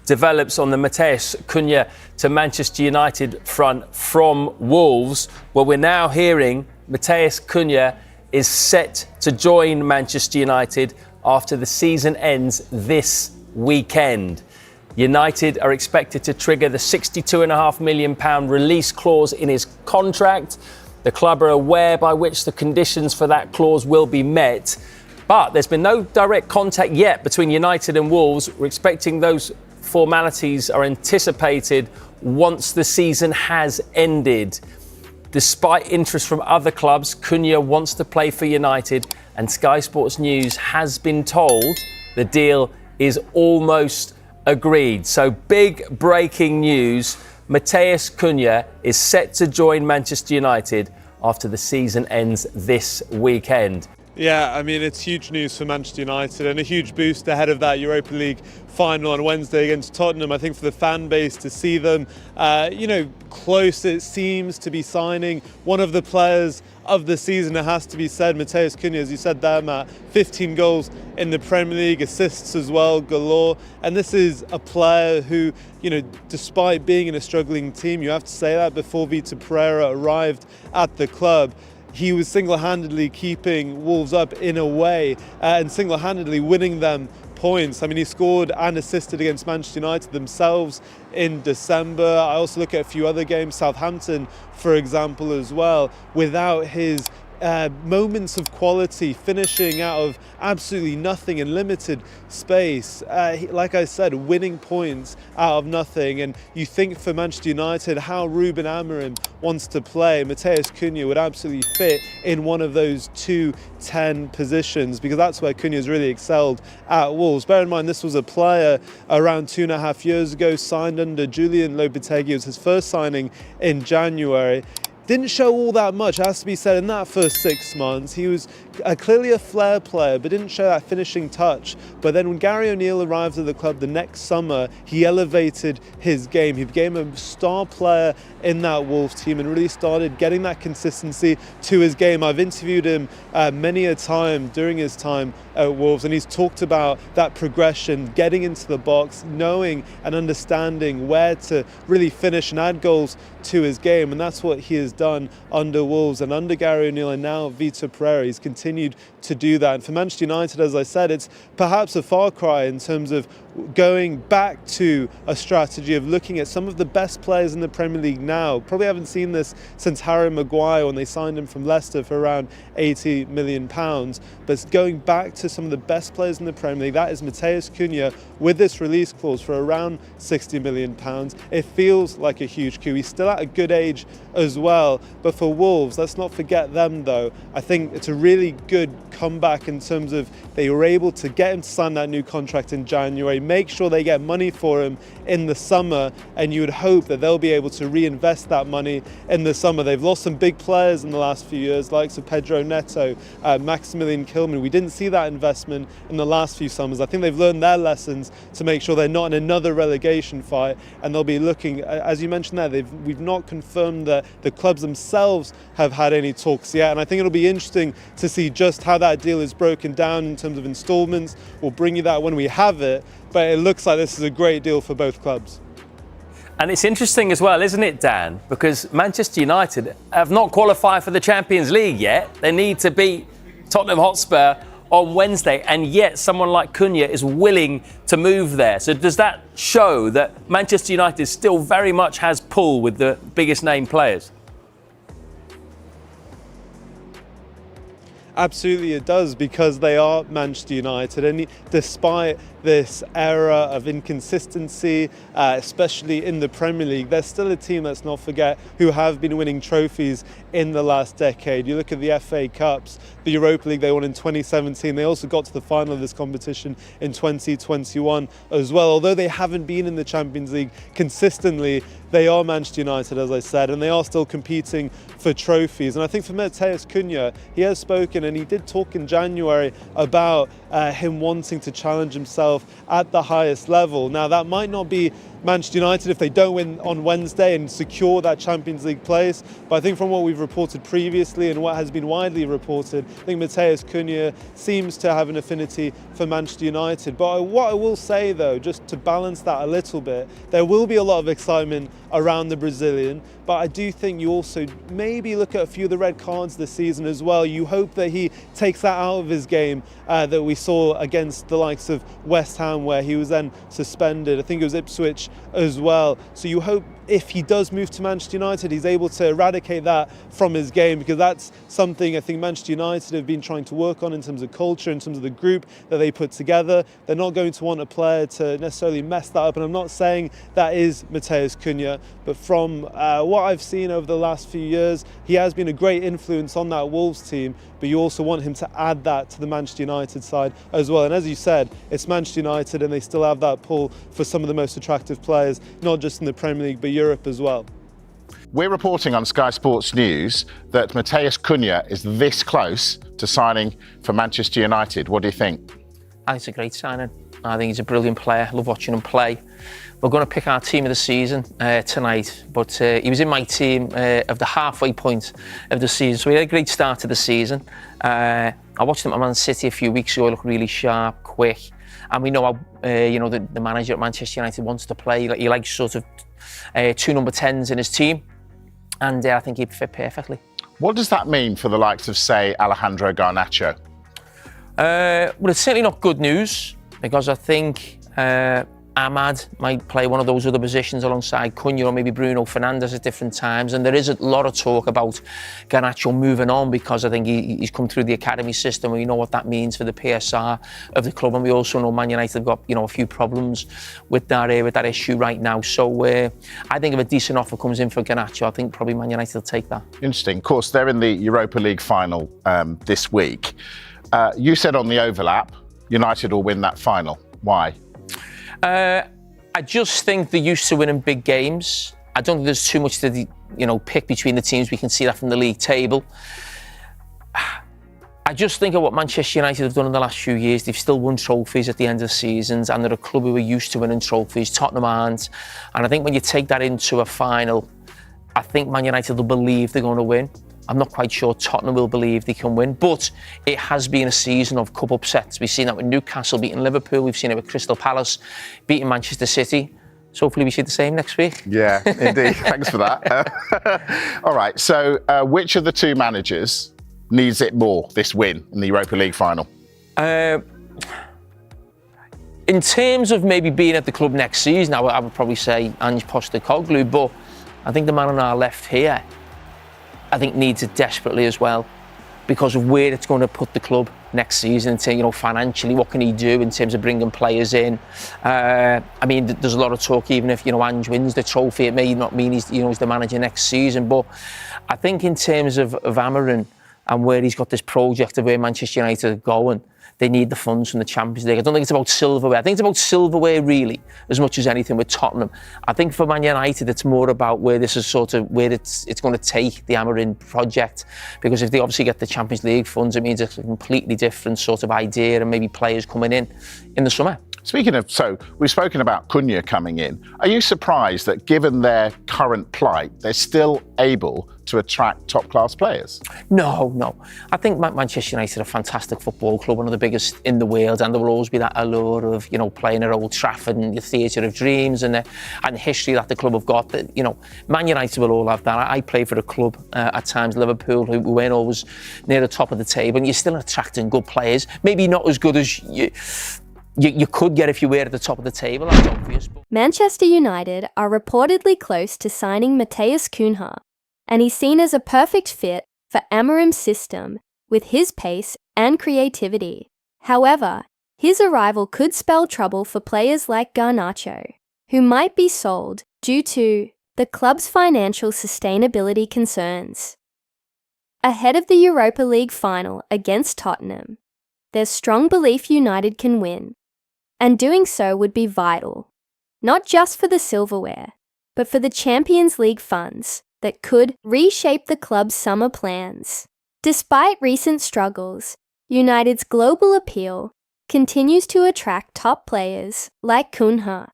develops on the Matheus Cunha to Manchester United front from Wolves? Well, we're now hearing Matheus Cunha is set to join Manchester United after the season ends this weekend. United are expected to trigger the £62.5 million release clause in his contract. The club are aware by which the conditions for that clause will be met. But there's been no direct contact yet between United and Wolves. We're expecting those formalities are anticipated once the season has ended. Despite interest from other clubs, Cunha wants to play for United, and Sky Sports News has been told the deal is almost agreed. So big breaking news. Matheus Cunha is set to join Manchester United after the season ends this weekend. Yeah, I mean, it's huge news for Manchester United and a huge boost ahead of that Europa League final on Wednesday against Tottenham. I think for the fan base to see them, close it seems to be signing one of the players of the season, it has to be said. Matheus Cunha, as you said there, Matt, 15 goals in the Premier League, assists as well, galore. And this is a player who, despite being in a struggling team, you have to say that before Vitor Pereira arrived at the club, he was single-handedly keeping Wolves up in a way and single-handedly winning them points. I mean, he scored and assisted against Manchester United themselves in December. I also look at a few other games, Southampton, for example, as well, without his moments of quality, finishing out of absolutely nothing in limited space. Like I said, winning points out of nothing. And you think for Manchester United how Ruben Amorim wants to play, Matheus Cunha would absolutely fit in one of those 2-10 positions, because that's where Cunha's really excelled at Wolves. Bear in mind, this was a player around 2.5 years ago, signed under Julian Lopetegui. It was his first signing in January. Didn't show all that much, it has to be said, in that first 6 months. He was clearly a flair player, but didn't show that finishing touch. But then when Gary O'Neill arrived at the club the next summer, he elevated his game. He became a star player in that Wolves team and really started getting that consistency to his game. I've interviewed him many a time during his time at Wolves, and he's talked about that progression, getting into the box, knowing and understanding where to really finish and add goals to his game. And that's what he has done under Wolves and under Gary O'Neill, and now Vitor Pereira. He's continued to do that. And for Manchester United, as I said, it's perhaps a far cry in terms of going back to a strategy of looking at some of the best players in the Premier League now. Probably haven't seen this since Harry Maguire when they signed him from Leicester for around £80 million. But going back to some of the best players in the Premier League, that is Matheus Cunha with this release clause for around £60 million. It feels like a huge coup. He's still at a good age as well. But for Wolves, let's not forget them though. I think it's a really good comeback in terms of they were able to get him to sign that new contract in January, make sure they get money for him in the summer, and you would hope that they'll be able to reinvest that money in the summer. They've lost some big players in the last few years, likes of Pedro Neto, Maximilian Kilman. We didn't see that investment in the last few summers. I think they've learned their lessons to make sure they're not in another relegation fight, and they'll be looking, as you mentioned there, we've not confirmed that the clubs themselves have had any talks yet, and I think it'll be interesting to see just how that deal is broken down in terms of installments. We'll bring you that when we have it, but it looks like this is a great deal for both clubs. And it's interesting as well, isn't it, Dan? Because Manchester United have not qualified for the Champions League yet. They need to beat Tottenham Hotspur on Wednesday, and yet someone like Cunha is willing to move there. So does that show that Manchester United still very much has pull with the biggest name players? Absolutely it does, because they are Manchester United, and despite this era of inconsistency, especially in the Premier League, they're still a team, let's not forget, who have been winning trophies in the last decade. You look at the FA Cups, the Europa League they won in 2017, they also got to the final of this competition in 2021 as well. Although they haven't been in the Champions League consistently, they are Manchester United, as I said, and they are still competing for trophies. And I think for Matheus Cunha, he has spoken, and he did talk in January about him wanting to challenge himself at the highest level. Now, that might not be Manchester United if they don't win on Wednesday and secure that Champions League place, but I think from what we've reported previously and what has been widely reported, I think Matheus Cunha seems to have an affinity for Manchester United. But what I will say though, just to balance that a little bit, there will be a lot of excitement around the Brazilian, but I do think you also maybe look at a few of the red cards this season as well. You hope that he takes that out of his game that we saw against the likes of West Ham, where he was then suspended. I think it was Ipswich as well. So you hope if he does move to Manchester United, he's able to eradicate that from his game, because that's something I think Manchester United have been trying to work on in terms of culture, in terms of the group that they put together. They're not going to want a player to necessarily mess that up, and I'm not saying that is Matheus Cunha, but from what I've seen over the last few years, he has been a great influence on that Wolves team, but you also want him to add that to the Manchester United side as well. And as you said, it's Manchester United and they still have that pull for some of the most attractive players, not just in the Premier League, but Europe as well. We're reporting on Sky Sports News that Matheus Cunha is this close to signing for Manchester United. What do you think? I think it's a great signing. I think he's a brilliant player. I love watching him play. We're going to pick our team of the season tonight, but he was in my team of the halfway point of the season, so he had a great start to the season. I watched him at Man City a few weeks ago. He looked really sharp, quick, and we know how the manager at Manchester United wants to play. He likes sort of two number 10s in his team, and I think he'd fit perfectly. What does that mean for the likes of, say, Alejandro Garnacho? Well, it's certainly not good news, because I think Ahmad might play one of those other positions alongside Cunha, or maybe Bruno Fernandes at different times. And there is a lot of talk about Garnacho moving on, because I think he's come through the academy system, and we know what that means for the PSR of the club. And we also know Man United have got a few problems with that issue right now. So I think if a decent offer comes in for Garnacho, I think probably Man United will take that. Interesting. Of course, they're in the Europa League final this week. You said on the overlap, United will win that final. Why? I just think they're used to winning big games. I don't think there's too much to pick between the teams. We can see that from the league table. I just think of what Manchester United have done in the last few years. They've still won trophies at the end of seasons, and they're a club who are used to winning trophies. Tottenham aren't. And I think when you take that into a final, I think Man United will believe they're going to win. I'm not quite sure Tottenham will believe they can win, but it has been a season of cup upsets. We've seen that with Newcastle beating Liverpool. We've seen it with Crystal Palace beating Manchester City. So hopefully we see the same next week. Yeah, indeed. Thanks for that. All right, so which of the two managers needs it more, this win in the Europa League final? In terms of maybe being at the club next season, I would probably say Ange Postecoglou, but I think the man on our left here, I think needs it desperately as well, because of where it's going to put the club next season. Financially, what can he do in terms of bringing players in? I mean, there's a lot of talk, even if Ange wins the trophy, it may not mean he's the manager next season. But I think in terms of Amarin and where he's got this project of where Manchester United are going, they need the funds from the Champions League. I don't think it's about silverware. I think it's about silverware really, as much as anything with Tottenham. I think for Man United, it's more about where this is sort of where it's going to take the Amarin project. Because if they obviously get the Champions League funds, it means it's a completely different sort of idea, and maybe players coming in the summer. Speaking of, so we've spoken about Cunha coming in. Are you surprised that given their current plight, they're still able to attract top-class players? No. I think Manchester United are a fantastic football club, one of the biggest in the world, and there will always be that allure of, playing at Old Trafford and the theatre of dreams and the history that the club have got. That, Man United will all have that. I play for a club at times, Liverpool, who weren't always near the top of the table, and you're still attracting good players. Maybe not as good as you could get if you were at the top of the table, that's obvious. But Manchester United are reportedly close to signing Matheus Cunha, and he's seen as a perfect fit for Amarim's system with his pace and creativity. However, his arrival could spell trouble for players like Garnacho, who might be sold due to the club's financial sustainability concerns. Ahead of the Europa League final against Tottenham, there's strong belief United can win, and doing so would be vital, not just for the silverware, but for the Champions League funds that could reshape the club's summer plans. Despite recent struggles, United's global appeal continues to attract top players like Cunha.